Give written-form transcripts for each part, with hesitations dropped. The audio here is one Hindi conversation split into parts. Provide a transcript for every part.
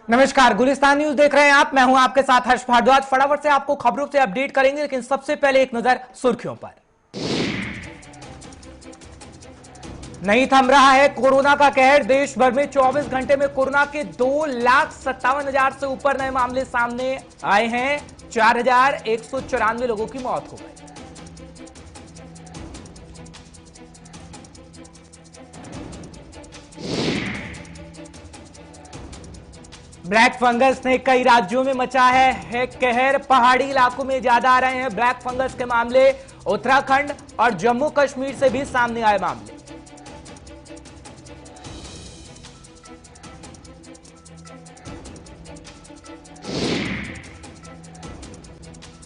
नमस्कार, गुलिस्तान न्यूज देख रहे हैं आप। मैं हूं आपके साथ हर्ष भारद्वाज। फटाफट से आपको खबरों से अपडेट करेंगे, लेकिन सबसे पहले एक नजर सुर्खियों पर। नहीं थम रहा है कोरोना का कहर। देश भर में 24 घंटे में कोरोना के 2,57,000 से ऊपर नए मामले सामने आए हैं। 4,194 लोगों की मौत हो गई। ब्लैक फंगस ने कई राज्यों में मचा है कहर। पहाड़ी इलाकों में ज्यादा आ रहे हैं ब्लैक फंगस के मामले। उत्तराखंड और जम्मू कश्मीर से भी सामने आए मामले।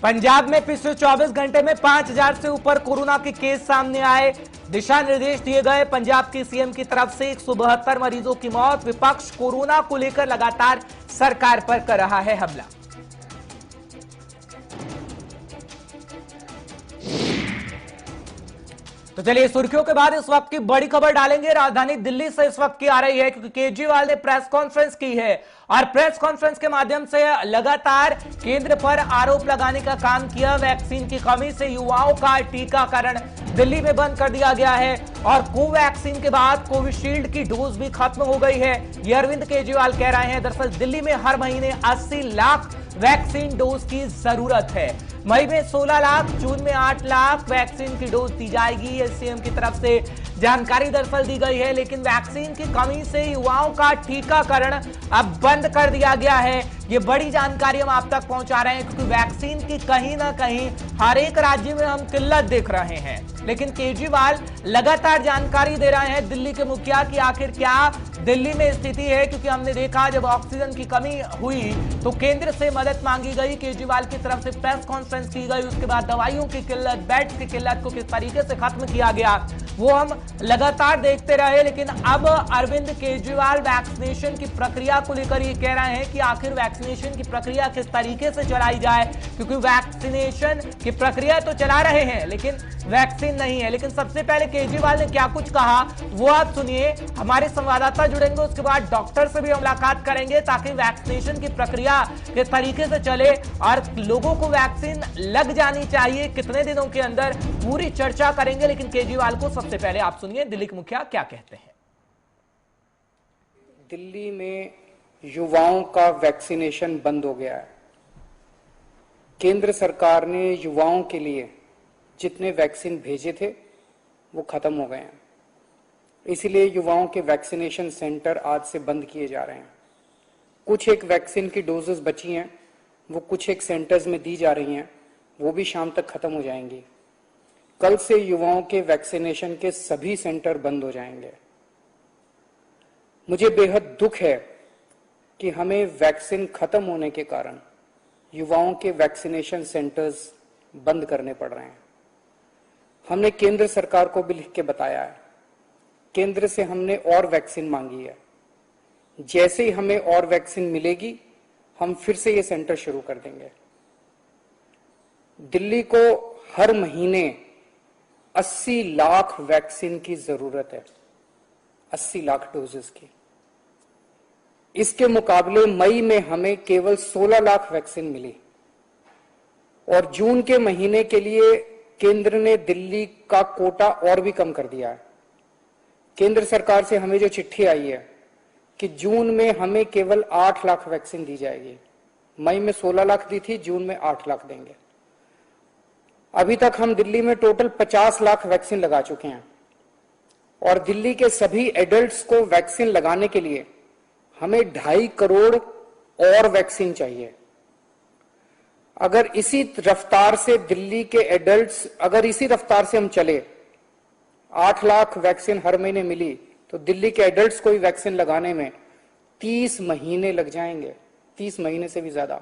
पंजाब में पिछले 24 घंटे में 5,000 से ऊपर कोरोना के केस सामने आए। दिशा निर्देश दिए गए पंजाब के सीएम की तरफ से। 172 मरीजों की मौत। विपक्ष कोरोना को लेकर लगातार सरकार पर कर रहा है हमला। तो चलिए सुर्खियों के बाद इस वक्त की बड़ी खबर डालेंगे। राजधानी दिल्ली से इस वक्त की आ रही है, क्योंकि केजरीवाल ने प्रेस कॉन्फ्रेंस की है और प्रेस कॉन्फ्रेंस के माध्यम से लगातार केंद्र पर आरोप लगाने का काम किया। वैक्सीन की कमी से युवाओं का टीकाकरण दिल्ली में बंद कर दिया गया है और कोवैक्सीन के बाद कोविशील्ड की डोज भी खत्म हो गई है, ये अरविंद केजरीवाल कह रहे हैं। दरअसल दिल्ली में हर महीने 80 लाख वैक्सीन डोज की जरूरत है। मई में 16 लाख, जून में 8 लाख वैक्सीन की डोज दी जाएगी, सीएम की तरफ से जानकारी दरअसल दी गई है। लेकिन वैक्सीन की कमी से युवाओं का टीकाकरण अब बंद कर दिया गया है। ये बड़ी जानकारी हम आप तक पहुंचा रहे हैं, क्योंकि वैक्सीन की कहीं ना कहीं हर एक राज्य में हम किल्लत देख रहे हैं। लेकिन केजरीवाल लगातार जानकारी दे रहे हैं दिल्ली के मुखिया की आखिर क्या दिल्ली में स्थिति है, क्योंकि हमने देखा जब ऑक्सीजन की कमी हुई तो केंद्र से मदद मांगी गई, केजरीवाल की तरफ से प्रेस कॉन्फ्रेंस की गई। उसके बाद दवाइयों की किल्लत, बेड्स की किल्लत को किस तरीके से खत्म किया गया वो हम लगातार देखते रहे। लेकिन अब अरविंद केजरीवाल वैक्सीनेशन की प्रक्रिया को लेकर ये कह रहे हैं कि आखिर वैक्सीनेशन की प्रक्रिया किस तरीके से चलाई जाए, क्योंकि वैक्सीनेशन की प्रक्रिया तो चला रहे हैं लेकिन वैक्सीन नहीं है। लेकिन सबसे पहले केजरीवाल ने क्या कुछ कहा वो आप सुनिए। हमारे संवाददाता जुड़ेंगे, उसके बाद डॉक्टर से भी मुलाकात करेंगे ताकि वैक्सीनेशन की प्रक्रिया किस तरीके से चले और लोगों को वैक्सीन लग जानी चाहिए कितने दिनों के अंदर, पूरी चर्चा करेंगे। लेकिन केजरीवाल को सबसे पहले आप सुनिए दिल्ली के मुखिया क्या कहते हैं। दिल्ली में युवाओं का वैक्सीनेशन बंद हो गया है। केंद्र सरकार ने युवाओं के लिए जितने वैक्सीन भेजे थे वो खत्म हो गए हैं, इसलिए युवाओं के वैक्सीनेशन सेंटर आज से बंद किए जा रहे हैं। कुछ एक वैक्सीन की डोजेस बची हैं, वो कुछ एक सेंटर्स में दी जा रही हैं, वो भी शाम तक खत्म हो जाएंगी। कल से युवाओं के वैक्सीनेशन के सभी सेंटर बंद हो जाएंगे। मुझे बेहद दुख है कि हमें वैक्सीन खत्म होने के कारण युवाओं के वैक्सीनेशन सेंटर्स बंद करने पड़ रहे हैं। हमने केंद्र सरकार को भी लिख के बताया है, केंद्र से हमने और वैक्सीन मांगी है। जैसे ही हमें और वैक्सीन मिलेगी हम फिर से ये सेंटर शुरू कर देंगे। दिल्ली को हर महीने 80 लाख वैक्सीन की जरूरत है, 80 लाख डोजेस की। इसके मुकाबले मई में हमें केवल 16 लाख वैक्सीन मिली और जून के महीने के लिए केंद्र ने दिल्ली का कोटा और भी कम कर दिया है। केंद्र सरकार से हमें जो चिट्ठी आई है कि जून में हमें केवल 8 लाख वैक्सीन दी जाएगी। मई में 16 लाख दी थी, जून में 8 लाख देंगे। अभी तक हम दिल्ली में टोटल 50 लाख वैक्सीन लगा चुके हैं और दिल्ली के सभी एडल्ट्स को वैक्सीन लगाने के लिए हमें 2.5 करोड़ और वैक्सीन चाहिए। अगर इसी रफ्तार से दिल्ली के एडल्ट्स, अगर इसी रफ्तार से हम चले, 8 लाख वैक्सीन हर महीने मिली तो दिल्ली के एडल्ट्स को ही वैक्सीन लगाने में 30 महीने लग जाएंगे, 30 महीने से भी ज्यादा।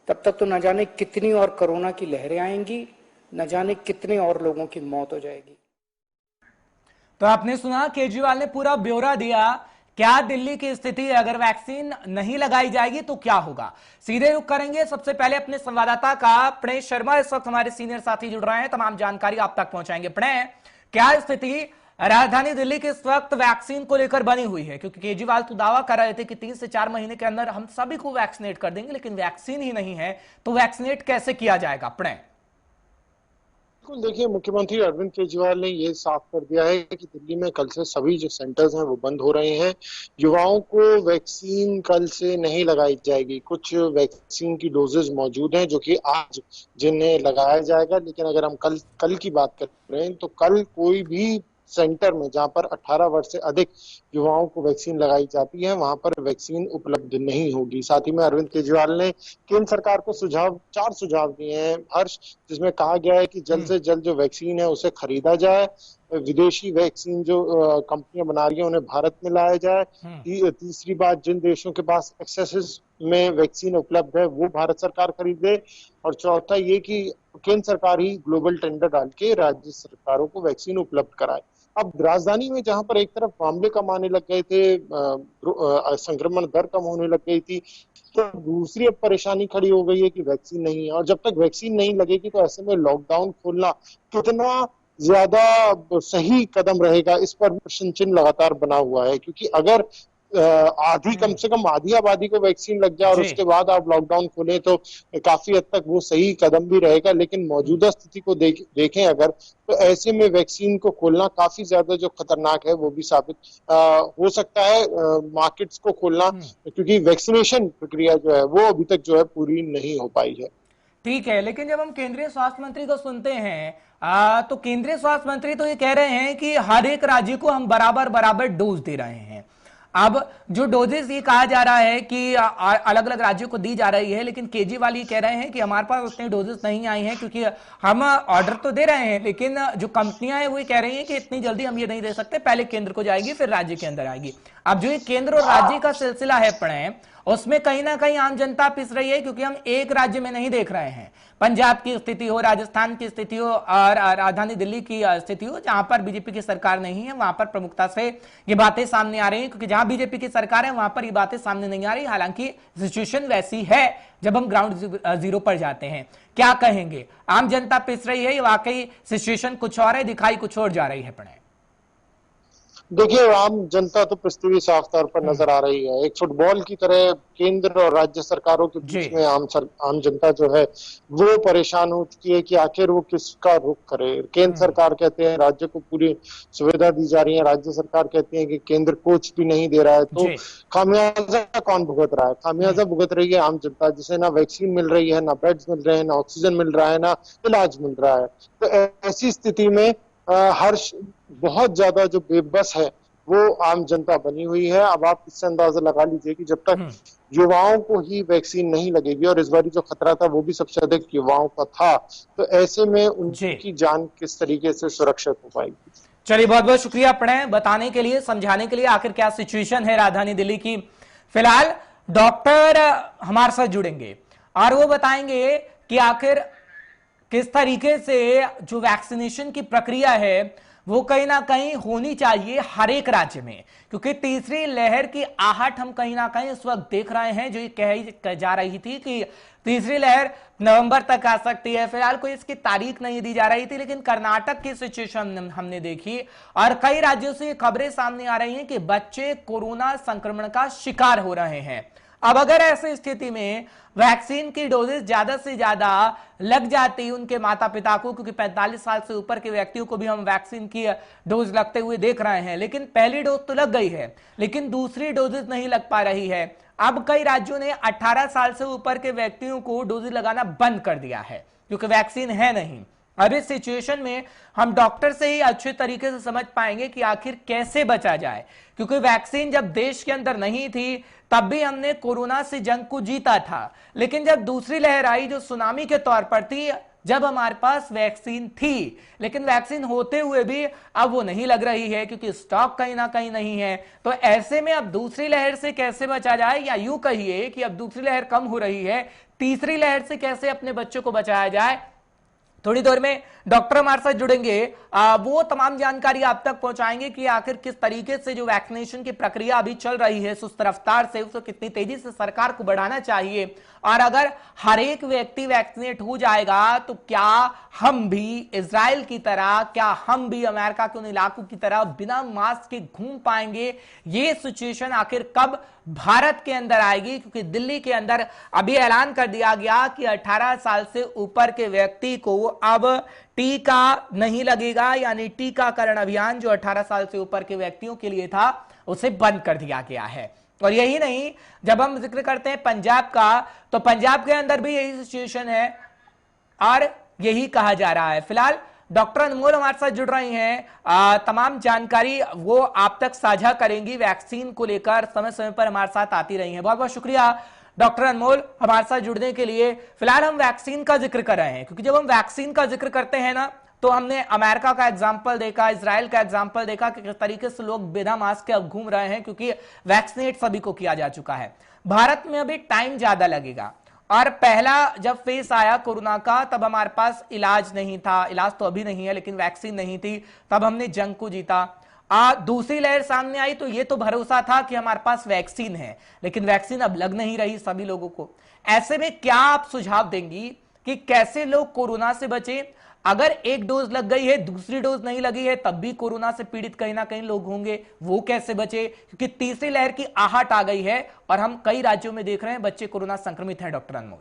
तब तक तो न जाने कितनी और कोरोना की लहरें आएंगी, न जाने कितने और लोगों की मौत हो जाएगी। तो आपने सुना, केजरीवाल ने पूरा ब्यौरा दिया क्या दिल्ली की स्थिति है, अगर वैक्सीन नहीं लगाई जाएगी तो क्या होगा। सीधे रुख करेंगे सबसे पहले अपने संवाददाता का। प्रणय शर्मा इस वक्त हमारे सीनियर साथी जुड़ रहे हैं, तमाम जानकारी आप तक पहुंचाएंगे। प्रणय, क्या स्थिति राजधानी दिल्ली के इस वक्त वैक्सीन को लेकर बनी हुई है, क्योंकि केजरीवाल तो दावा कर रहे थे कि 3 से 4 महीने के अंदर हम सभी को वैक्सीनेट कर देंगे, लेकिन वैक्सीन ही नहीं है तो वैक्सीनेट कैसे किया जाएगा? प्रणय, बिल्कुल, देखिए मुख्यमंत्री अरविंद केजरीवाल ने ये साफ कर दिया है कि दिल्ली में कल से सभी जो सेंटर्स हैं वो बंद हो रहे हैं। युवाओं को वैक्सीन कल से नहीं लगाई जाएगी। कुछ वैक्सीन की डोजेज मौजूद हैं जो कि आज जिन्हें लगाया जाएगा, लेकिन अगर हम कल की बात कर रहे हैं तो कल कोई भी सेंटर में जहां पर 18 वर्ष से अधिक युवाओं को वैक्सीन लगाई जाती है वहां पर वैक्सीन उपलब्ध नहीं होगी। साथ ही में अरविंद केजरीवाल ने केंद्र सरकार को 4 सुझाव दिए हैं हर्ष, जिसमें कहा गया है कि जल्द से जल्द जो वैक्सीन है उसे खरीदा जाए, विदेशी वैक्सीन जो कंपनियां बना रही हैं उन्हें भारत में लाया जाए। तीसरी बात, जिन देशों के पास एक्सेस में वैक्सीन उपलब्ध है वो भारत सरकार खरीदे, और चौथा ये कि केंद्र सरकार ही ग्लोबल टेंडर डाल के राज्य सरकारों को वैक्सीन उपलब्ध कराए। अब राजधानी में जहां पर एक तरफ मामले कम आने लग गए थे, संक्रमण दर कम होने लग गई थी, तो दूसरी अब परेशानी खड़ी हो गई है कि वैक्सीन नहीं है, और जब तक वैक्सीन नहीं लगेगी तो ऐसे में लॉकडाउन खोलना कितना ज्यादा सही कदम रहेगा, इस पर प्रश्न चिन्ह लगातार बना हुआ है। क्योंकि अगर कम से कम आधी आबादी को वैक्सीन लग जाए और उसके बाद आप लॉकडाउन खोलें तो काफी हद तक वो सही कदम भी रहेगा, लेकिन मौजूदा स्थिति को देखें अगर, तो ऐसे में वैक्सीन को खोलना काफी ज्यादा जो खतरनाक है वो भी साबित हो सकता है। मार्केट्स को खोलना, क्योंकि वैक्सीनेशन प्रक्रिया जो है वो अभी तक जो है पूरी नहीं हो पाई है। ठीक है, लेकिन जब हम केंद्रीय स्वास्थ्य मंत्री को सुनते हैं तो केंद्रीय स्वास्थ्य मंत्री तो ये कह रहे हैं कि हर एक राज्य को हम बराबर बराबर डोज दे रहे हैं। अब जो डोजेस ये कहा जा रहा है कि अलग अलग राज्यों को दी जा रही है, लेकिन केजरीवाल ये कह रहे हैं कि हमारे पास उतनी डोजेस नहीं आई हैं, क्योंकि हम ऑर्डर तो दे रहे हैं लेकिन जो कंपनियां हैं वो कह रही हैं कि इतनी जल्दी हम ये नहीं दे सकते, पहले केंद्र को जाएगी फिर राज्य के अंदर आएगी। अब जो ये केंद्र और राज्य का सिलसिला है प्रणय, उसमें कहीं ना कहीं आम जनता पिस रही है, क्योंकि हम एक राज्य में नहीं देख रहे हैं। पंजाब की स्थिति हो, राजस्थान की स्थिति हो और राजधानी दिल्ली की स्थिति हो, जहां पर बीजेपी की सरकार नहीं है वहां पर प्रमुखता से ये बातें सामने आ रही हैं, क्योंकि जहां बीजेपी की सरकार है वहां पर ये बातें सामने नहीं आ रही। हालांकि सिचुएशन वैसी है जब हम ग्राउंड जीरो पर जाते हैं। क्या कहेंगे, आम जनता पिस रही है, ये वाकई सिचुएशन कुछ और है, दिखाई कुछ और जा रही है? प्रणय, देखिए, आम जनता तो पिसती हुई साफ तौर पर नजर आ रही है। एक फुटबॉल की तरह केंद्र और राज्य सरकारों के बीच में आम जनता जो है वो परेशान हो चुकी है कि आखिर वो किसका रुख करे। केंद्र सरकार कहते हैं राज्य को पूरी सुविधा दी जा रही है, राज्य सरकार कहती है कि केंद्र कुछ भी नहीं दे रहा है। तो खामियाजा कौन भुगत रहा है? खामियाजा भुगत रही है आम जनता, जिसे ना वैक्सीन मिल रही है, ना बेड्स मिल रहे हैं, ना ऑक्सीजन मिल रहा है, ना इलाज मिल रहा है। तो ऐसी स्थिति में हर्ष बहुत ज्यादा जो बेबस है वो आम जनता बनी हुई है। अब आप इससे अंदाजा लगा लीजिए कि जब तक युवाओं को ही वैक्सीन नहीं लगेगी, और इस बार जो खतरा था वो भी सबसे अधिक युवाओं का था, तो ऐसे में उनकी जान किस तरीके से सुरक्षित हो पाएगी। चलिए, बहुत बहुत शुक्रिया प्रणय, बताने के लिए, समझाने के लिए आखिर क्या सिचुएशन है राजधानी दिल्ली की। फिलहाल डॉक्टर हमारे साथ जुड़ेंगे और वो बताएंगे कि आखिर किस तरीके से जो वैक्सीनेशन की प्रक्रिया है वो कहीं ना कहीं होनी चाहिए हर एक राज्य में, क्योंकि तीसरी लहर की आहट हम कहीं ना कहीं इस वक्त देख रहे हैं। जो ये कही जा रही थी कि तीसरी लहर नवंबर तक आ सकती है, फिलहाल कोई इसकी तारीख नहीं दी जा रही थी, लेकिन कर्नाटक की सिचुएशन हमने देखी और कई राज्यों से खबरें सामने आ रही हैं कि बच्चे कोरोना संक्रमण का शिकार हो रहे हैं। अब अगर ऐसी स्थिति में वैक्सीन की डोजेस ज्यादा से ज्यादा लग जाती उनके माता पिता को, क्योंकि 45 साल से ऊपर के व्यक्तियों को भी हम वैक्सीन की डोज लगते हुए देख रहे हैं, लेकिन पहली डोज तो लग गई है लेकिन दूसरी डोजेस नहीं लग पा रही है। अब कई राज्यों ने 18 साल से ऊपर के व्यक्तियों को डोज लगाना बंद कर दिया है क्योंकि वैक्सीन है नहीं। अब इस सिचुएशन में हम डॉक्टर से ही अच्छे तरीके से समझ पाएंगे कि आखिर कैसे बचा जाए, क्योंकि वैक्सीन जब देश के अंदर नहीं थी तब भी हमने कोरोना से जंग को जीता था, लेकिन जब दूसरी लहर आई जो सुनामी के तौर पर थी, जब हमारे पास वैक्सीन थी, लेकिन वैक्सीन होते हुए भी अब वो नहीं लग रही है क्योंकि स्टॉक कहीं ना कहीं नहीं है। तो ऐसे में अब दूसरी लहर से कैसे बचा जाए, या यूं कहिए कि अब दूसरी लहर कम हो रही है, तीसरी लहर से कैसे अपने बच्चों को बचाया जाए, थोड़ी देर में डॉक्टर हमारे साथ जुड़ेंगे, वो तमाम जानकारी आप तक पहुंचाएंगे कि आखिर किस तरीके से जो वैक्सीनेशन की प्रक्रिया अभी चल रही है सुस्त रफ्तार से, उसको कितनी तेजी से सरकार को बढ़ाना चाहिए, और अगर हर एक व्यक्ति वैक्सीनेट हो जाएगा तो क्या हम भी इजराइल की तरह, क्या हम भी अमेरिका के उन इलाकों की तरह बिना मास्क के घूम पाएंगे। ये सिचुएशन आखिर कब भारत के अंदर आएगी, क्योंकि दिल्ली के अंदर अभी ऐलान कर दिया गया कि 18 साल से ऊपर के व्यक्ति को अब टीका नहीं लगेगा, यानी टीकाकरण अभियान जो 18 साल से ऊपर के व्यक्तियों के लिए था उसे बंद कर दिया गया है। और यही नहीं, जब हम जिक्र करते हैं पंजाब का, तो पंजाब के अंदर भी यही सिचुएशन है और यही कहा जा रहा है। फिलहाल डॉक्टर अनमोल हमारे साथ जुड़ रही हैं, तमाम जानकारी वो आप तक साझा करेंगी वैक्सीन को लेकर, समय समय पर हमारे साथ आती रही हैं। बहुत बहुत शुक्रिया डॉक्टर अनमोल हमारे साथ जुड़ने के लिए। फिलहाल हम वैक्सीन का जिक्र कर रहे हैं, क्योंकि जब हम वैक्सीन का जिक्र करते हैं ना, तो हमने अमेरिका का एग्जाम्पल देखा, इजराइल का एग्जाम्पल देखा कि किस तरीके से लोग बिना मास्क के अब घूम रहे हैं, क्योंकि वैक्सीनेट सभी को किया जा चुका है। भारत में अभी टाइम ज्यादा लगेगा, और पहला जब फेस आया कोरोना का तब हमारे पास इलाज नहीं था, इलाज तो अभी नहीं है लेकिन वैक्सीन नहीं थी, तब हमने जंग को जीता। दूसरी लहर सामने आई तो ये तो भरोसा था कि हमारे पास वैक्सीन है, लेकिन वैक्सीन अब लग नहीं रही सभी लोगों को। ऐसे में क्या आप सुझाव देंगी कि कैसे लोग कोरोना से बचे? अगर एक डोज लग गई है, दूसरी डोज नहीं लगी है, तब भी कोरोना से पीड़ित कहीं ना कहीं लोग होंगे, वो कैसे बचे? क्योंकि तीसरी लहर की आहट आ गई है और हम कई राज्यों में देख रहे हैं बच्चे कोरोना संक्रमित हैं। डॉक्टर अनमोल,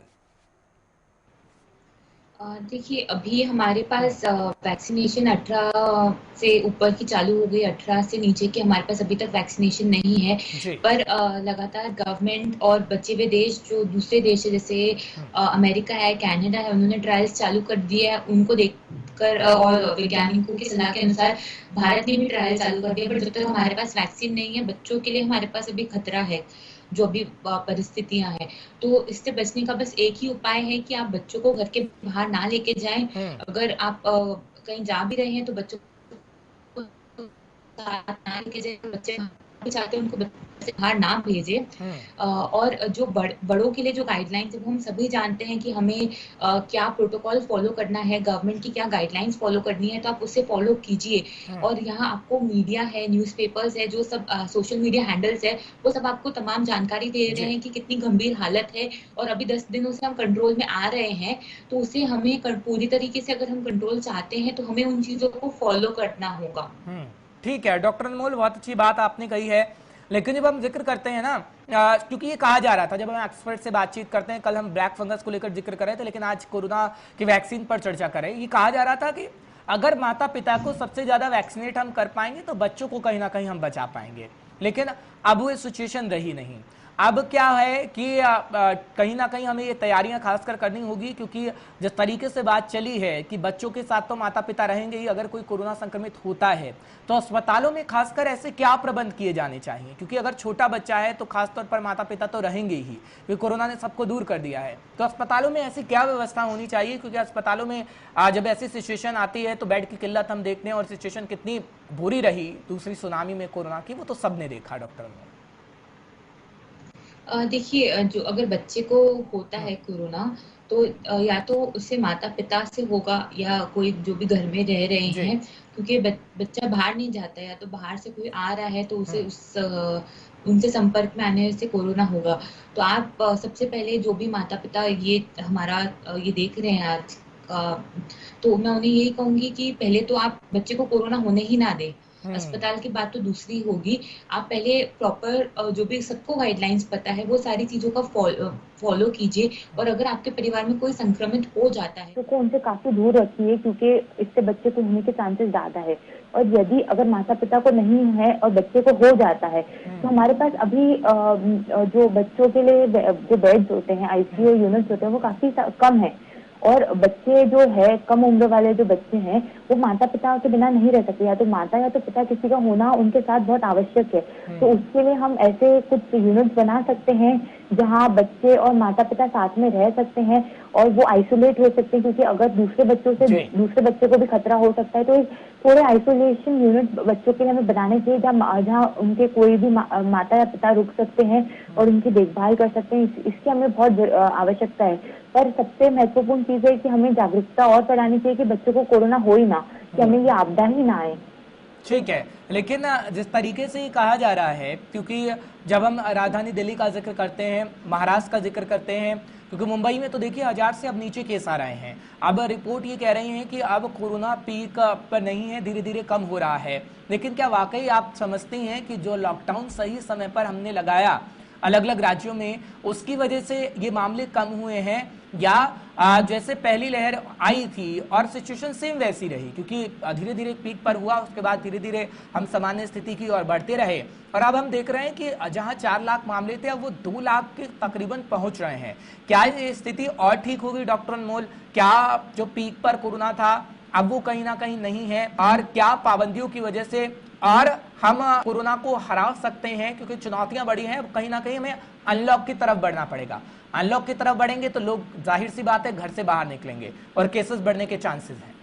देखिए, अभी हमारे पास वैक्सीनेशन 18 से ऊपर की चालू हो गई, 18 से नीचे की हमारे पास अभी तक वैक्सीनेशन नहीं है। पर लगातार गवर्नमेंट और बचे हुए देश, जो दूसरे देश है जैसे अमेरिका है, कनाडा है, उन्होंने ट्रायल्स चालू कर दिए हैं। उनको देखकर और वैज्ञानिकों की सलाह के अनुसार भारत ने भी ट्रायल चालू कर दिया। पर जब तक हमारे पास वैक्सीन नहीं है, बच्चों के लिए हमारे पास अभी खतरा है, जो भी परिस्थितियां हैं। तो इससे बचने का बस एक ही उपाय है कि आप बच्चों को घर के बाहर ना लेके जाएं। अगर आप कहीं जा भी रहे हैं तो बच्चों को साथ ना लेके जाएं। बच्चे चाहते हैं उनको से बाहर ना भेजे। और जो बड़ों के लिए जो गाइडलाइंस है वो हम सभी जानते हैं कि हमें क्या प्रोटोकॉल फॉलो करना है, गवर्नमेंट की क्या गाइडलाइंस फॉलो करनी है, तो आप उसे फॉलो कीजिए। और यहाँ आपको मीडिया है, न्यूज़पेपर्स है, जो सब सोशल मीडिया हैंडल्स है, वो सब आपको तमाम जानकारी दे रहे हैं कि कितनी गंभीर हालत है। और अभी 10 दिनों से हम कंट्रोल में आ रहे हैं, तो उसे हमें पूरी तरीके से अगर हम कंट्रोल चाहते हैं तो हमें उन चीजों को फॉलो करना होगा। ठीक है डॉक्टर अनमोल, बहुत अच्छी बात आपने कही है। लेकिन जब हम जिक्र करते हैं ना, क्योंकि ये कहा जा रहा था जब हम एक्सपर्ट से बातचीत करते हैं, कल हम ब्लैक फंगस को लेकर जिक्र कर रहे थे, लेकिन आज कोरोना की वैक्सीन पर चर्चा करें, ये कहा जा रहा था कि अगर माता पिता को सबसे ज्यादा वैक्सीनेट हम कर पाएंगे तो बच्चों को कहीं ना कहीं हम बचा पाएंगे। लेकिन अब वो सिचुएशन रही नहीं। अब क्या है कि कहीं ना कहीं हमें ये तैयारियां खासकर करनी होगी, क्योंकि जिस तरीके से बात चली है कि बच्चों के साथ तो माता पिता रहेंगे ही, अगर कोई कोरोना संक्रमित होता है तो अस्पतालों में खासकर ऐसे क्या प्रबंध किए जाने चाहिए? क्योंकि अगर छोटा बच्चा है तो खासतौर पर माता पिता तो रहेंगे ही, क्योंकि कोरोना ने सबको दूर कर दिया है। तो अस्पतालों में ऐसी क्या व्यवस्था होनी चाहिए? क्योंकि अस्पतालों में जब ऐसी सिचुएशन आती है तो बेड की किल्लत हम देखते हैं, और सिचुएशन कितनी बुरी रही दूसरी सुनामी में कोरोना की, वो तो सबने देखा। डॉक्टर देखिए, जो अगर बच्चे को होता है कोरोना, तो या तो उससे माता पिता से होगा या कोई जो भी घर में रह रहे हैं, क्योंकि बच्चा बाहर नहीं जाता, या तो बाहर से कोई आ रहा है तो उसे उनसे संपर्क में आने से कोरोना होगा। तो आप सबसे पहले जो भी माता पिता ये हमारा ये देख रहे हैं आज, तो मैं उन्हें यही कहूंगी कि पहले तो आप बच्चे को कोरोना होने ही ना दें। अस्पताल की बात तो दूसरी होगी। आप पहले प्रॉपर जो भी सबको गाइडलाइंस पता है वो सारी चीजों का फॉलो कीजिए। और अगर आपके परिवार में कोई संक्रमित हो जाता है तो उनसे काफी दूर रखिए, क्योंकि इससे बच्चे को होने के चांसेस ज्यादा है। और यदि अगर माता पिता को नहीं है और बच्चे को हो जाता है, तो हमारे पास अभी जो बच्चों के लिए जो बेड्स होते हैं, आईसीयू यूनिट्स होते हैं, वो काफी कम है। और बच्चे जो है, कम उम्र वाले जो बच्चे हैं, वो माता पिता के बिना नहीं रह सकते, या तो माता या तो पिता किसी का होना उनके साथ बहुत आवश्यक है। तो उसके लिए हम ऐसे कुछ यूनिट्स बना सकते हैं जहां बच्चे और माता पिता साथ में रह सकते हैं और वो आइसोलेट हो सकते हैं, क्योंकि अगर दूसरे बच्चों से दूसरे बच्चे को भी खतरा हो सकता है। तो थोड़े आइसोलेशन यूनिट बच्चों के लिए हमें बनाने चाहिए, जहाँ उनके कोई भी माता या पिता रुक सकते हैं और उनकी देखभाल कर सकते हैं। इसकी हमें बहुत आवश्यकता है। पर सबसे महत्वपूर्ण चीज है कि हमें जागरूकता और फैलानी चाहिए कि बच्चों को कोरोना हो ही ना, कि हमें ये आपदा ही ना आए। ठीक है, लेकिन जिस तरीके से ये कहा जा रहा है, क्योंकि जब हम राजधानी दिल्ली का जिक्र करते हैं, महाराष्ट्र का जिक्र करते हैं, क्योंकि मुंबई में तो देखिए 1000 से अब नीचे केस आ रहे हैं। अब रिपोर्ट ये कह रही है कि अब कोरोना पीक पर नहीं है, धीरे धीरे कम हो रहा है। लेकिन क्या वाकई आप समझती हैं कि जो लॉकडाउन सही समय पर हमने लगाया अलग अलग राज्यों में, उसकी वजह से ये मामले कम हुए हैं, या जैसे पहली लहर आई थी और सिचुएशन सेम वैसी रही, क्योंकि धीरे धीरे पीक पर हुआ, उसके बाद धीरे धीरे हम सामान्य स्थिति की ओर बढ़ते रहे, और अब हम देख रहे हैं कि जहां 4 लाख मामले थे अब वो 2 लाख के तकरीबन पहुंच रहे हैं। क्या ये स्थिति और ठीक होगी डॉक्टर अनमोल? क्या जो पीक पर कोरोना था अब वो कहीं ना कहीं नहीं है, और क्या पाबंदियों की वजह से और हम कोरोना को हरा सकते हैं? क्योंकि चुनौतियां बड़ी हैं, कहीं ना कहीं हमें अनलॉक की तरफ बढ़ना पड़ेगा। अनलॉक की तरफ बढ़ेंगे तो लोग जाहिर सी बात है घर से बाहर निकलेंगे और केसेस बढ़ने के चांसेस हैं।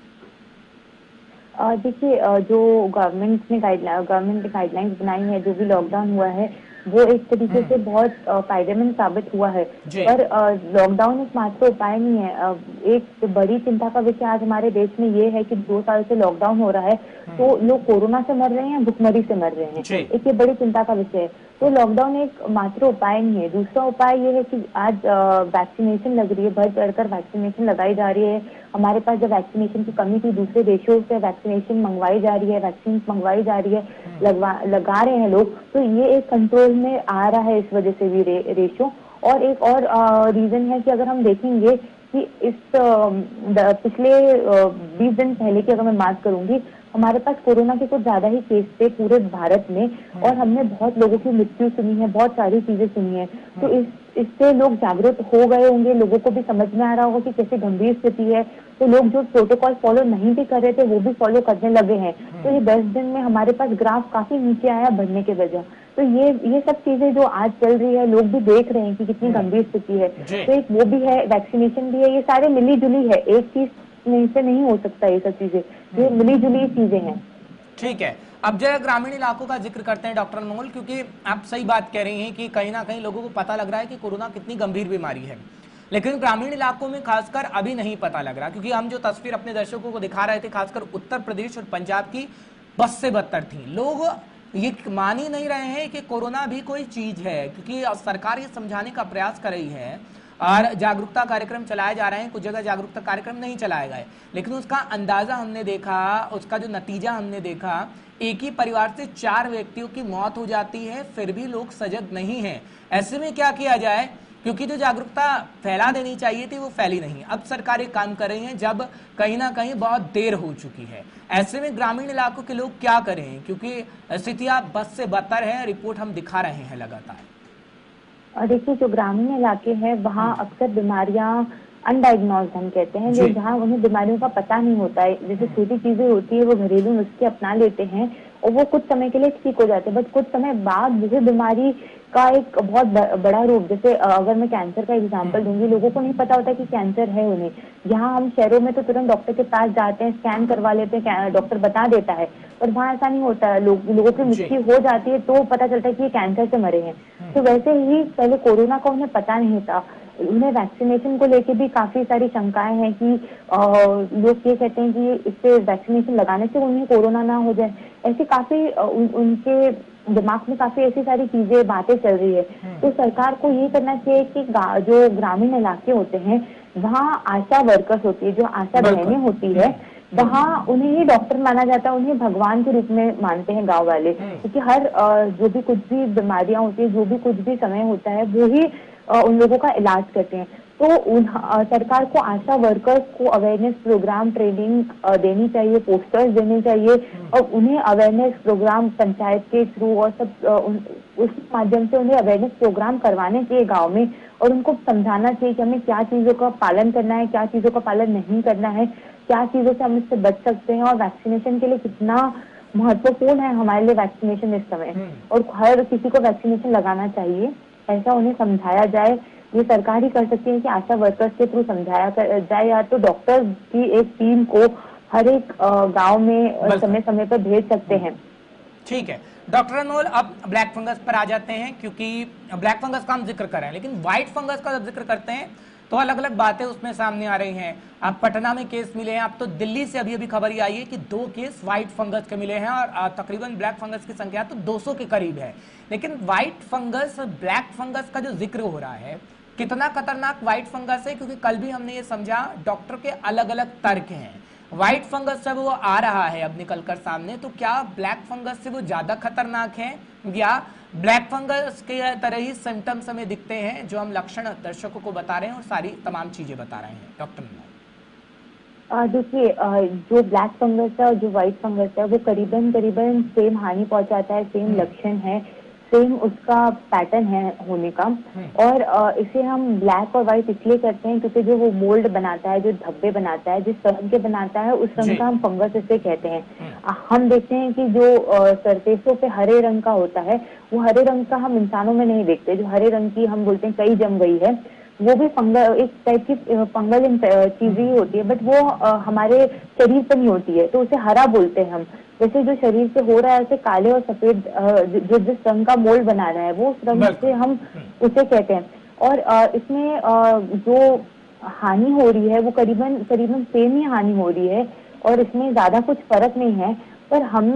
देखिए, जो गवर्नमेंट ने गाइडलाइंस बनाई है, जो भी लॉकडाउन हुआ है वो एक तरीके से बहुत फायदेमंद साबित हुआ है, पर लॉकडाउन एकमात्र उपाय नहीं है। एक बड़ी चिंता का विषय आज हमारे देश में ये है कि 2 साल से लॉकडाउन हो रहा है, तो लोग कोरोना से मर रहे हैं, भुखमरी से मर रहे हैं। एक ये बड़ी चिंता का विषय है। तो लॉकडाउन एक मात्र उपाय नहीं है। दूसरा उपाय ये है कि आज वैक्सीनेशन लग रही है, बढ़ चढ़कर वैक्सीनेशन लगाई जा रही है। हमारे पास जब वैक्सीनेशन की कमी थी, दूसरे देशों से वैक्सीनेशन मंगवाई जा रही है, वैक्सीन मंगवाई जा रही है, लगा रहे हैं लोग, तो ये एक कंट्रोल में आ रहा है इस वजह से भी रेशो। और एक और रीजन है कि अगर हम देखेंगे कि इस पिछले 20 दिन पहले की अगर मैं बात करूंगी, हमारे पास कोरोना के कुछ ज्यादा ही केस थे पूरे भारत में, और हमने बहुत लोगों की मृत्यु सुनी है, बहुत सारी चीजें सुनी है। तो इससे लोग जागरूक हो गए होंगे, लोगों को भी समझ में आ रहा होगा कि कैसे गंभीर स्थिति है, तो लोग जो प्रोटोकॉल फॉलो नहीं भी कर रहे थे वो भी फॉलो करने लगे हैं। तो ये 10 दिन में हमारे पास ग्राफ काफी नीचे आया बढ़ने के वजह। तो ये सब चीजें जो आज चल रही है, लोग भी देख रहे हैं कि कितनी गंभीर स्थिति है। तो एक वो भी है, वैक्सीनेशन भी है, ये सारे मिली जुली है, एक चीज से नहीं हो सकता ये सब चीजें, ये मिली जुली चीजें हैं। ठीक है, अब जरा ग्रामीण इलाकों का जिक्र करते हैं डॉक्टर अनमोल, क्योंकि आप सही बात कह रही हैं कि कहीं ना कहीं लोगों को पता लग रहा है कि कोरोना कितनी गंभीर बीमारी है, लेकिन ग्रामीण इलाकों में खासकर अभी नहीं पता लग रहा, क्योंकि हम जो तस्वीर अपने दर्शकों को दिखा रहे थे, खासकर उत्तर प्रदेश और पंजाब की, बस से बदतर थी। लोग ये मान ही नहीं रहे हैं कि कोरोना भी कोई चीज है, क्योंकि सरकार ये समझाने का प्रयास कर रही है और जागरूकता कार्यक्रम चलाए जा रहे हैं, कुछ जगह जागरूकता कार्यक्रम नहीं चलाए गए, लेकिन उसका अंदाजा हमने देखा, उसका जो नतीजा हमने देखा, एक ही परिवार से 4 व्यक्तियों की मौत हो जाती है, फिर भी लोग सजग नहीं हैं। ऐसे में क्या किया जाए, क्योंकि जो जागरूकता फैला देनी चाहिए थी वो फैली नहीं। अब सरकारें काम कर रही हैं जब कहीं ना कहीं बहुत देर हो चुकी है। ऐसे में ग्रामीण इलाकों के लोग क्या करें, क्योंकि स्थितियां बस से बदतर है, रिपोर्ट हम दिखा रहे हैं लगातार। और देखिए, जो ग्रामीण इलाके हैं वहाँ अक्सर बीमारियां अनडायग्नोज हम कहते हैं, जो जहाँ उन्हें बीमारियों का पता नहीं होता है, जैसे छोटी चीजें होती है वो घरेलू नुस्खे अपना लेते हैं और वो कुछ समय के लिए ठीक हो जाते हैं, बट कुछ समय बाद जैसे बीमारी का एक बहुत बड़ा रूप, जैसे अगर मैं कैंसर का एग्जांपल दूंगी, लोगों को नहीं पता होता कि कैंसर है उन्हें। यहाँ हम शहरों में तो तुरंत डॉक्टर के पास जाते हैं, स्कैन करवा लेते हैं, डॉक्टर बता देता है, पर वहाँ ऐसा नहीं होता है। लोगों की मृत्यु हो जाती है तो पता चलता है कि ये कैंसर से मरे हैं। तो वैसे ही पहले कोरोना का उन्हें पता नहीं था। उन्हें वैक्सीनेशन को लेके भी काफी सारी शंकाएं हैं कि लोग ये कहते हैं कि इससे वैक्सीनेशन लगाने से उन्हें कोरोना ना हो जाए। ऐसे काफी उनके दिमाग में काफी ऐसी सारी चीजें बातें चल रही है। तो सरकार को ये करना चाहिए कि जो ग्रामीण इलाके होते हैं वहाँ आशा वर्कर्स होती है, जो आशा बहनें होती है, वहाँ उन्हें ही डॉक्टर माना जाता है, उन्हें भगवान के रूप में मानते हैं गांव वाले, क्योंकि हर जो भी कुछ भी बीमारियां होती है, जो भी कुछ भी समय होता है, वो ही उन लोगों का इलाज करते हैं। तो सरकार को आशा वर्कर्स को अवेयरनेस प्रोग्राम ट्रेनिंग देनी चाहिए, पोस्टर्स देने चाहिए, और उन्हें अवेयरनेस प्रोग्राम पंचायत के थ्रू और सब उस माध्यम से उन्हें अवेयरनेस प्रोग्राम करवाने चाहिए गांव में, और उनको समझाना चाहिए कि हमें क्या चीजों का पालन करना है, क्या चीजों का पालन नहीं करना है, क्या चीजों से हम इससे बच सकते हैं, और वैक्सीनेशन के लिए कितना महत्वपूर्ण है हमारे लिए वैक्सीनेशन इस समय, और हर किसी को वैक्सीनेशन लगाना चाहिए, ऐसा उन्हें समझाया जाए। ये सरकार ही कर सकती है कि आशा वर्कर्स के थ्रू समझाया जाए, या तो डॉक्टर की एक टीम को हर एक गांव में समय समय पर भेज सकते हैं। ठीक है डॉक्टर अनमोल, अब ब्लैक फंगस पर आ जाते हैं, क्योंकि ब्लैक फंगस का हम जिक्र कर रहे हैं, लेकिन व्हाइट फंगस का जब जिक्र करते हैं तो अलग अलग बातें उसमें सामने आ रही हैं। अब पटना में केस मिले हैं, अब तो दिल्ली से अभी अभी खबर आई है कि 2 केस व्हाइट फंगस के मिले हैं और तकरीबन ब्लैक फंगस की संख्या तो 200 के करीब है। लेकिन व्हाइट फंगस ब्लैक फंगस का जो जिक्र हो रहा है, कितना खतरनाक व्हाइट फंगस है, क्योंकि कल भी हमने ये समझा डॉक्टर के अलग अलग तर्क हैं। व्हाइट फंगस जब वो आ रहा है अब निकलकर सामने, तो क्या ब्लैक फंगस से वो ज्यादा खतरनाक है या ब्लैक फंगस के तरह ही सिम्टम्स हमें दिखते हैं जो हम लक्षण दर्शकों को बता रहे हैं और सारी तमाम चीजें बता रहे हैं? डॉक्टर देखिए, जो ब्लैक फंगस है और जो व्हाइट फंगस है वो करीबन सेम हानि पहुंचाता है, सेम लक्षण है, सेम उसका पैटर्न है होने का। और इसे हम ब्लैक और व्हाइट इसलिए करते हैं क्योंकि जो वो मोल्ड बनाता है, जो धब्बे बनाता है, जिस रंग के बनाता है उस रंग का हम फंगस इसे कहते हैं। हम देखते हैं कि जो सरफेसों पे हरे रंग का होता है, वो हरे रंग का हम इंसानों में नहीं देखते। जो हरे रंग की हम बोलते हैं कई जम गई है, वो भी फंगल, एक टाइप की फंगल चीज ही होती है, बट वो हमारे शरीर पे नहीं होती है, तो उसे हरा बोलते हैं हम। जैसे जो शरीर से हो रहा है ऐसे काले और सफेद जो जिस रंग का मोल्ड बना रहा है वो उस रंग से हम उसे कहते हैं। और इसमें जो हानि हो रही है वो करीबन सेम ही हानि हो रही है और इसमें ज्यादा कुछ फर्क नहीं है। पर हम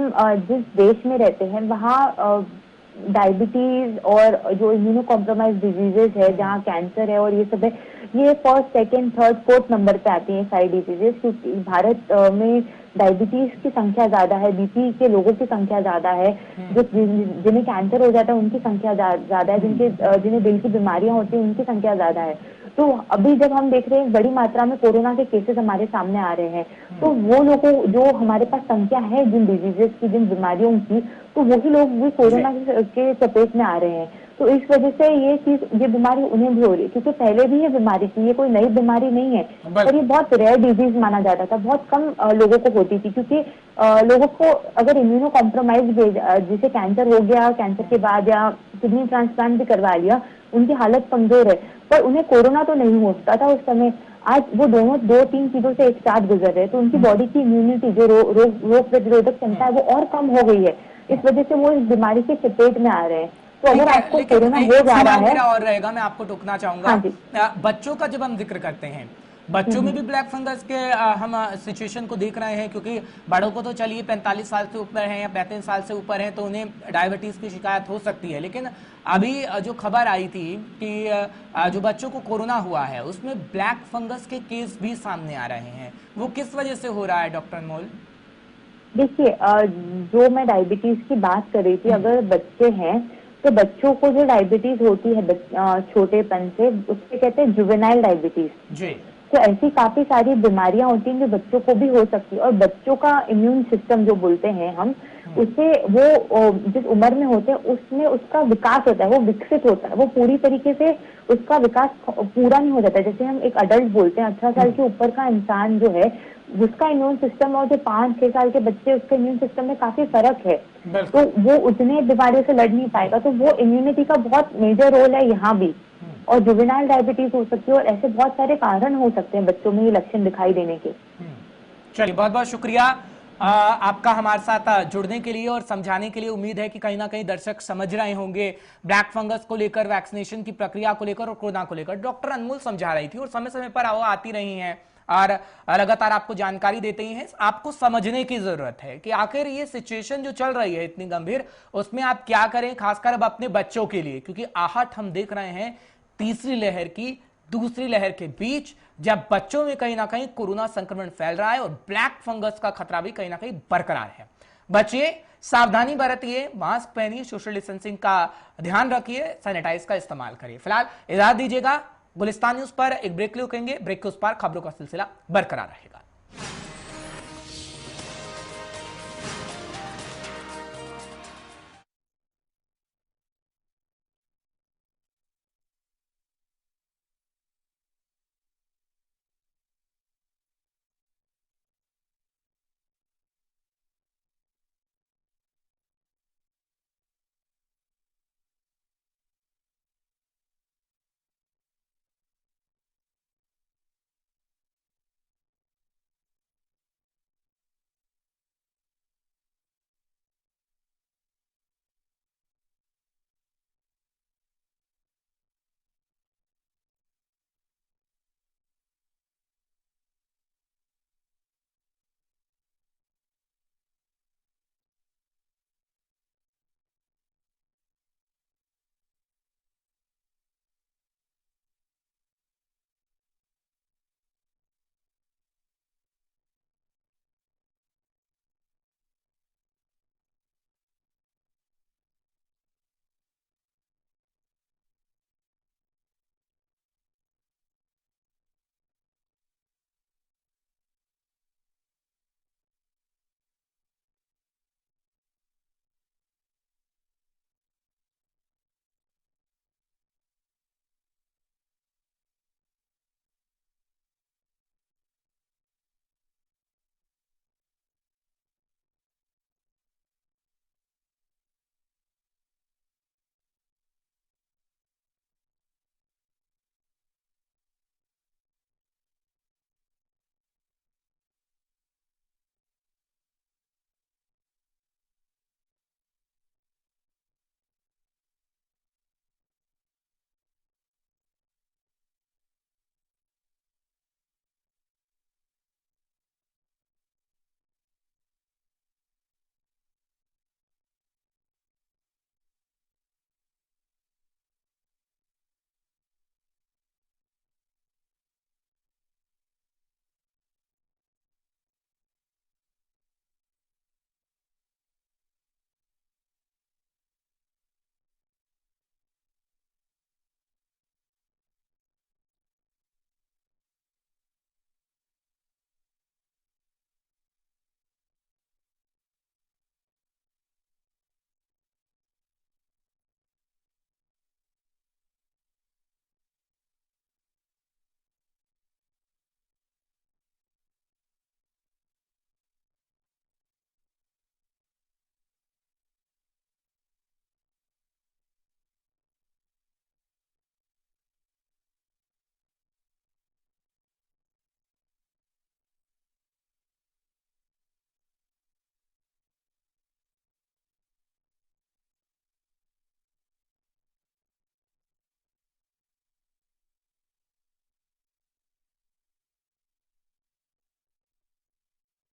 जिस देश में रहते हैं वहाँ डायबिटीज और जो इम्यूनो कॉम्प्रोमाइज डिजीजेस है, जहाँ कैंसर है और ये सब है, ये first, second, third, fourth number पे आती हैं सारी डिजीजेस, क्योंकि भारत में डायबिटीज की संख्या ज्यादा है, बीपी के लोगों की संख्या ज्यादा है, जो जिन्हें कैंसर हो जाता है उनकी संख्या ज्यादा है, जिन्हें दिल की बीमारियां होती हैं उनकी संख्या ज्यादा है। तो अभी जब हम देख रहे हैं बड़ी मात्रा में कोरोना के केसेस हमारे सामने आ रहे हैं, तो वो लोगों जो हमारे पास संख्या है जिन डिजीजेस की, जिन बीमारियों की, तो वही लोग भी कोरोना के चपेट में आ रहे हैं। तो इस वजह से ये बीमारी उन्हें भी हो रही है, क्योंकि पहले भी ये बीमारी थी, ये कोई नई बीमारी नहीं है, और ये बहुत रेयर डिजीज माना जाता था, बहुत कम लोगों को होती थी, क्योंकि लोगों को अगर इम्यूनो कॉम्प्रोमाइज जिसे कैंसर हो गया, कैंसर के बाद या किडनी ट्रांसप्लांट भी करवा लिया, उनकी हालत कमजोर है, पर उन्हें कोरोना तो नहीं होता था उस समय। आज वो दोनों 2-3 चीजों से एक साथ गुजर रहे, तो उनकी बॉडी की इम्यूनिटी, जो रोग प्रतिरोधक क्षमता है, वो और कम हो गई है। इस वजह से वो इस बीमारी के चपेट में आ रहे हैं। तो अगर आपको कोरोना हो जा रहा है, और रहेगा, मैं आपको टोकना चाहूंगा, बच्चों का जब हम जिक्र करते हैं, बच्चों में भी ब्लैक फंगस के हम सिचुएशन को देख रहे हैं, क्योंकि बड़ों को तो चलिए 45 साल से ऊपर हैं या 35 साल से ऊपर हैं तो उन्हें डायबिटीज की शिकायत हो सकती है, लेकिन अभी जो खबर आई थी कि जो बच्चों को कोरोना हुआ है उसमें ब्लैक फंगस के केस भी सामने आ रहे हैं, वो किस वजह से हो रहा है डॉक्टर अनमोल? देखिए, जो मैं डायबिटीज की बात कर रही थी, अगर बच्चे हैं तो बच्चों को जो डायबिटीज होती है छोटेपन से, उससे कहते हैं जुवेनाइल डायबिटीज जी। तो ऐसी काफी सारी बीमारियां होती हैं जो बच्चों को भी हो सकती है, और बच्चों का इम्यून सिस्टम जो बोलते हैं हम, उससे वो जिस उम्र में होते हैं उसमें उसका विकास होता है, वो विकसित होता है, वो पूरी तरीके से उसका विकास पूरा नहीं हो जाता। जैसे हम एक अडल्ट बोलते हैं, 18 साल के ऊपर का इंसान जो है उसका इम्यून सिस्टम और जो 5-6 साल के बच्चे, उसके इम्यून सिस्टम में काफी फर्क है, तो वो उतने बीमारियों से लड़ नहीं पाएगा। तो वो इम्यूनिटी का बहुत मेजर रोल है यहाँ भी, और जुवेनाइल डायबिटीज हो सकती है, और ऐसे बहुत सारे कारण हो सकते हैं बच्चों में ये लक्षण दिखाई देने के। चलिए, बहुत बहुत शुक्रिया आपका हमारे साथ जुड़ने के लिए और समझाने के लिए। उम्मीद है कि कहीं ना कहीं दर्शक समझ रहे होंगे ब्लैक फंगस को लेकर, वैक्सीनेशन की प्रक्रिया को लेकर और कोरोना को लेकर। डॉक्टर अनमोल समझा रही थी और समय समय पर वो आती रही हैं और लगातार आपको जानकारी देते ही हैं। आपको समझने की जरूरत है कि आखिर ये सिचुएशन जो चल रही है इतनी गंभीर, उसमें आप क्या करें, खासकर अब अपने बच्चों के लिए, क्योंकि आहट हम देख रहे हैं तीसरी लहर की, दूसरी लहर के बीच, जब बच्चों में कहीं ना कहीं कोरोना संक्रमण फैल रहा है और ब्लैक फंगस का खतरा भी कहीं ना कहीं बरकरार है। बचिए, सावधानी बरतिए, मास्क पहनिए, सोशल डिस्टेंसिंग का ध्यान रखिए, सैनिटाइज का इस्तेमाल करिए। फिलहाल इजाजत दीजिएगा। गुलिस्तान न्यूज पर एक ब्रेक रुकेंगे, ब्रेक के उस पार खबरों का सिलसिला बरकरार रहेगा।